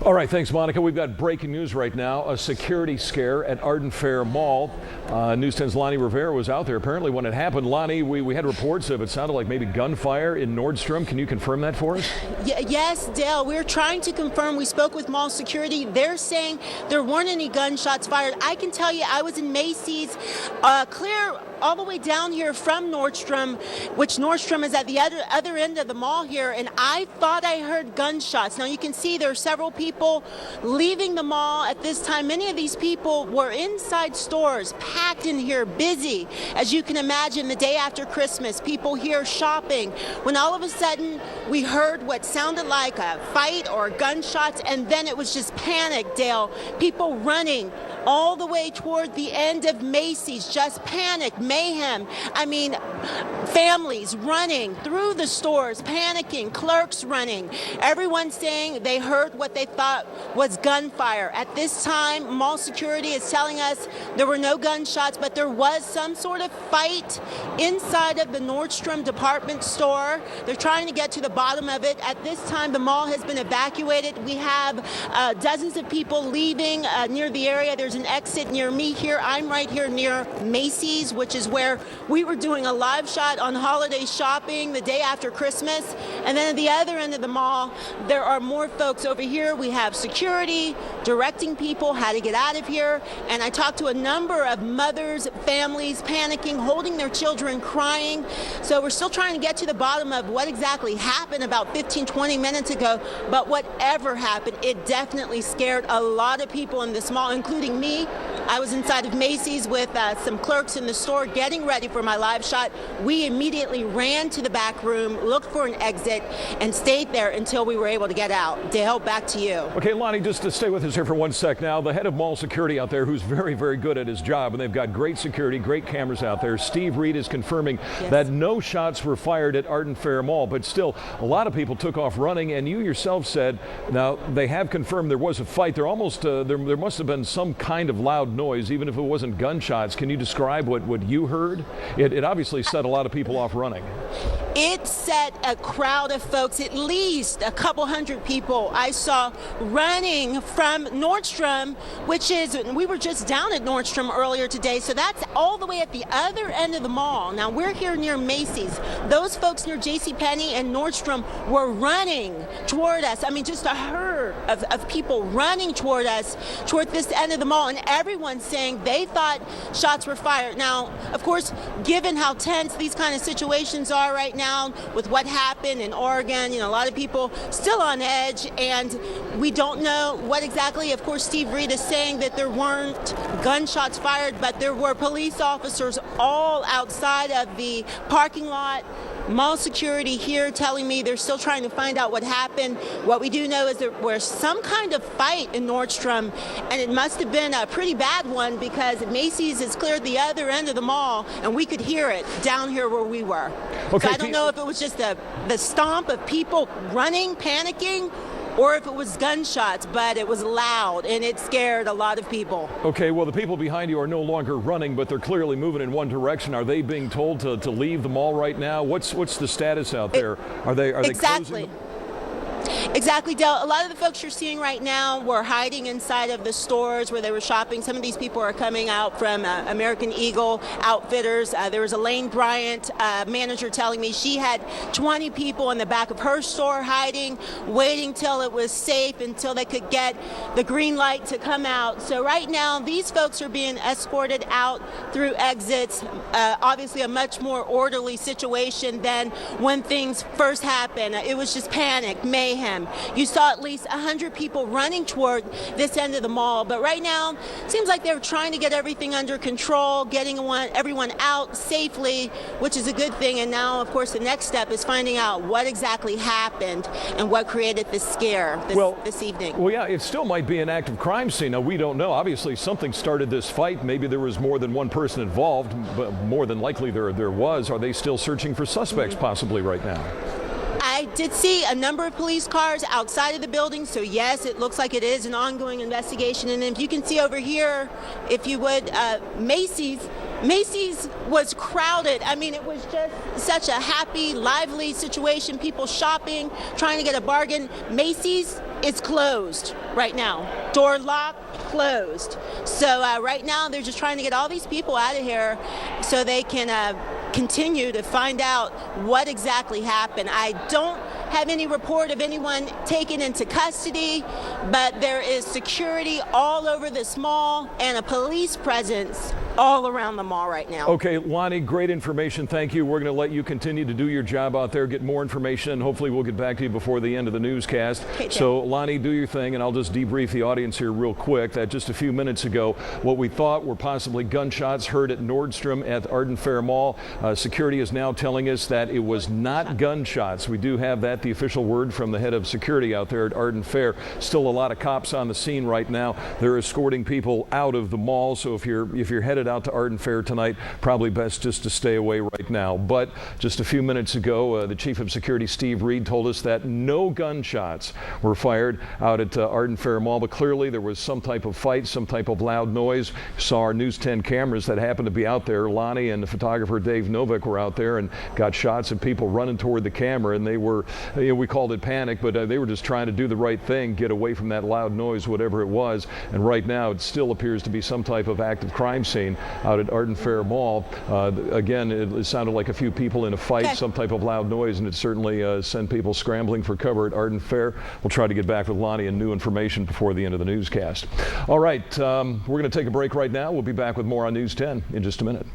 All right, thanks, Monica. We've got breaking news right now. A security scare at Arden Faire Mall. News 10's Lonnie Rivera was out there apparently when it happened. Lonnie, we had reports of it sounded like maybe gunfire in Nordstrom. Can you confirm that for us? Yes, Dale. We're trying to confirm. We spoke with mall security. They're saying there weren't any gunshots fired. I can tell you I was in Macy's, clear all the way down here from Nordstrom, which Nordstrom is at the other end of the mall here, and I thought I heard gunshots. Now you can see there are several people leaving the mall at this time. Many of these people were inside stores, packed in here, busy. As you can imagine, the day after Christmas, people here shopping, when all of a sudden we heard what sounded like a fight or gunshots, and then it was just panic, Dale. People running all the way toward the end of Macy's, just panic, mayhem. I mean, families running through the stores, panicking, clerks running, everyone saying they heard what they thought was gunfire. At this time, mall security is telling us there were no gunshots, but there was some sort of fight inside of the Nordstrom department store. They're trying to get to the bottom of it. At this time, the mall has been evacuated. We have dozens of people leaving near the area. There's an exit near me here. I'm right here near Macy's, which is where we were doing a live shot on holiday shopping the day after Christmas. And then at the other end of the mall, there are more folks over here. We have security directing people how to get out of here. And I talked to a number of mothers, families panicking, holding their children, crying. So we're still trying to get to the bottom of what exactly happened about 15, 20 minutes ago. But whatever happened, it definitely scared a lot of people in this mall, including me. I was inside of Macy's with some clerks in the store getting ready for my live shot. We immediately ran to the back room, looked for an exit, and stayed there until we were able to get out. Dale, back to you. Okay, Lonnie, just to stay with us here for 1 sec now. The head of mall security out there, who's very, very good at his job, and they've got great security, great cameras out there. Steve Reed is confirming that no shots were fired at Arden Faire Mall, but still, a lot of people took off running, and you yourself said, now, they have confirmed there was a fight. There almost, there must have been some kind of loud noise, even if it wasn't gunshots. Can you describe what you heard? It obviously set a lot of people off running. It set a crowd of folks, at least a couple hundred people I saw running from Nordstrom, which is, we were just down at Nordstrom earlier today, so that's all the way at the other end of the mall. Now we're here near Macy's. Those folks near JCPenney and Nordstrom were running toward us. I mean, just a herd of people running toward us, toward this end of the mall, and everyone saying they thought shots were fired. Now, of course, given how tense these kind of situations are right now with what happened in Oregon, you know, a lot of people still on edge, and we don't know what exactly. Of course, Steve Reed is saying that there weren't gunshots fired, but there were police officers all outside of the parking lot. Mall security here telling me they're still trying to find out what happened. What we do know is there was some kind of fight in Nordstrom, and it must have been a pretty bad one because Macy's has cleared the other end of the mall, and we could hear it down here where we were. Okay, so I don't know if it was just the stomp of people running, panicking, or if it was gunshots, but it was loud, and it scared a lot of people. Okay, well, the people behind you are no longer running, but they're clearly moving in one direction. Are they being told to leave the mall right now? What's the status out there? Are they exactly closing? Exactly, Del. A lot of the folks you're seeing right now were hiding inside of the stores where they were shopping. Some of these people are coming out from American Eagle Outfitters. There was a Lane Bryant manager telling me she had 20 people in the back of her store hiding, waiting till it was safe, until they could get the green light to come out. So right now, these folks are being escorted out through exits. Obviously, a much more orderly situation than when things first happened. It was just panic, mayhem. You saw at least 100 people running toward this end of the mall, but right now it seems like they're trying to get everything under control, getting everyone out safely, which is a good thing. And now, of course, the next step is finding out what exactly happened and what created this scare this evening. Well, yeah, it still might be an active crime scene. Now, we don't know. Obviously, something started this fight. Maybe there was more than one person involved, but more than likely there was. Are they still searching for suspects possibly right now? I did see a number of police cars outside of the building, so yes, it looks like it is an ongoing investigation. And if you can see over here, if you would, Macy's was crowded. I mean, it was just such a happy, lively situation, people shopping, trying to get a bargain. Macy's is closed right now. Door locked, closed. So right now they're just trying to get all these people out of here so they can continue to find out what exactly happened. I don't have any report of anyone taken into custody, but there is security all over this mall and a police presence all around the mall right now. Okay, Lonnie, great information. Thank you. We're going to let you continue to do your job out there, get more information, and hopefully we'll get back to you before the end of the newscast. Okay, so, Lonnie, do your thing, and I'll just debrief the audience here real quick that just a few minutes ago, what we thought were possibly gunshots heard at Nordstrom at Arden Faire Mall. Security is now telling us that it was not gunshots. We do have that, the official word from the head of security out there at Arden Faire. Still a lot of cops on the scene right now. They're escorting people out of the mall, so if you're headed out to Arden Faire tonight, probably best just to stay away right now. But just a few minutes ago, the chief of security, Steve Reed, told us that no gunshots were fired out at Arden Faire Mall, but clearly there was some type of fight, some type of loud noise. Saw our News 10 cameras that happened to be out there. Lonnie and the photographer Dave Novak were out there and got shots of people running toward the camera, and they were, we called it panic, but they were just trying to do the right thing, get away from that loud noise, whatever it was. And right now it still appears to be some type of active crime scene out at Arden Faire Mall. Again, it sounded like a few people in a fight, some type of loud noise, and it certainly sent people scrambling for cover at Arden Faire. We'll try to get back with Lonnie and new information before the end of the newscast. All right, we're going to take a break right now. We'll be back with more on News 10 in just a minute.